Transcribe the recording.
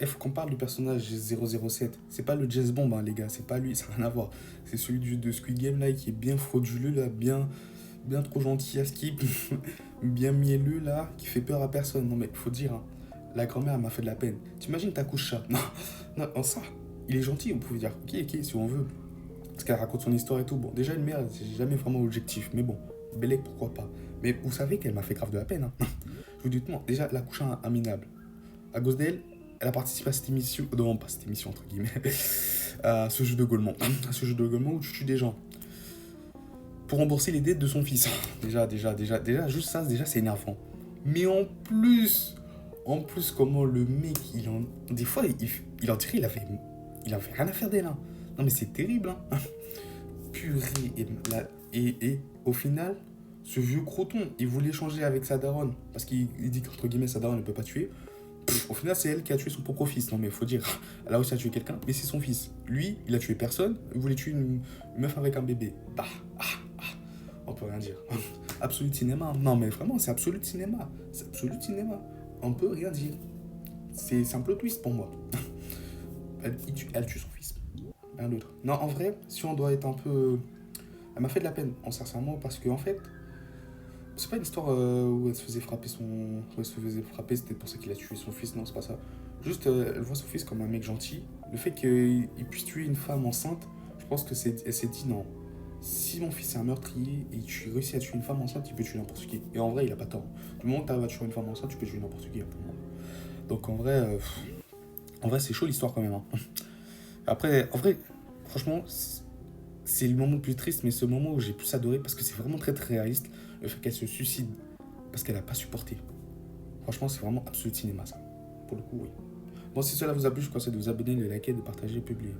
Il faut qu'on parle du personnage 007. C'est pas le James Bond, hein, les gars. C'est pas lui, ça n'a rien à voir. C'est celui de Squid Game, là, qui est bien frauduleux, là, bien trop gentil à skip, bien mielleux, là, qui fait peur à personne. Non, mais faut dire, hein, la grand-mère m'a fait de la peine. T'imagines ta couche chat? Non, non, en ça, il est gentil, on pouvait dire, ok, si on veut. Parce qu'elle raconte son histoire et tout. Bon, déjà, une mère, c'est jamais vraiment objectif. Mais bon, Bellec, pourquoi pas. Mais vous savez qu'elle m'a fait grave de la peine, hein. Je vous dis tout, déjà, la couche minable. À cause d'elle, elle a participé à cette émission, non, pas cette émission, entre guillemets, à ce jeu de Gaulmont. À ce jeu de Gaulmont où tu tues des gens pour rembourser les dettes de son fils. Déjà, juste ça, déjà, c'est énervant. Mais en plus, comment le mec, des fois, il en dirait, il avait rien à faire d'elle, hein. Non, mais c'est terrible, hein. Purée. Et au final, ce vieux croton, il voulait échanger avec sa daronne. Parce qu'il dit qu'entre guillemets, sa daronne ne peut pas tuer. Au final, c'est elle qui a tué son propre fils. Non, mais il faut dire, elle a réussi à tuer quelqu'un, mais c'est son fils. Lui, il a tué personne, il voulait tuer une meuf avec un bébé. Bah, on peut rien dire. Absolu de cinéma. Non, mais vraiment, c'est absolu de cinéma. C'est absolu de cinéma. On peut rien dire. C'est un plot twist pour moi. Elle tue son fils. Rien d'autre. Non, en vrai, si on doit être un peu. Elle m'a fait de la peine, en sincèrement, parce qu'en fait, c'est pas une histoire où elle se faisait frapper où elle se faisait frapper, c'était pour ça qu'il a tué son fils, non, c'est pas ça. Juste, elle voit son fils comme un mec gentil. Le fait qu'il puisse tuer une femme enceinte, je pense que elle s'est dit non. Si mon fils est un meurtrier et tu réussis à tuer une femme enceinte, il peut tuer n'importe qui. Et en vrai, il a pas tort. Du moment que tu arrives à tuer une femme enceinte, tu peux tuer n'importe qui, pour moi. Donc en vrai, c'est chaud l'histoire quand même, hein. Après, en vrai, franchement, c'est le moment le plus triste, mais c'est le moment où j'ai plus adoré parce que c'est vraiment très très réaliste. Le fait qu'elle se suicide parce qu'elle a pas supporté. Franchement, c'est vraiment absolu cinéma ça. Pour le coup, oui. Bon, si cela vous a plu, je vous conseille de vous abonner, de liker, de partager, de publier.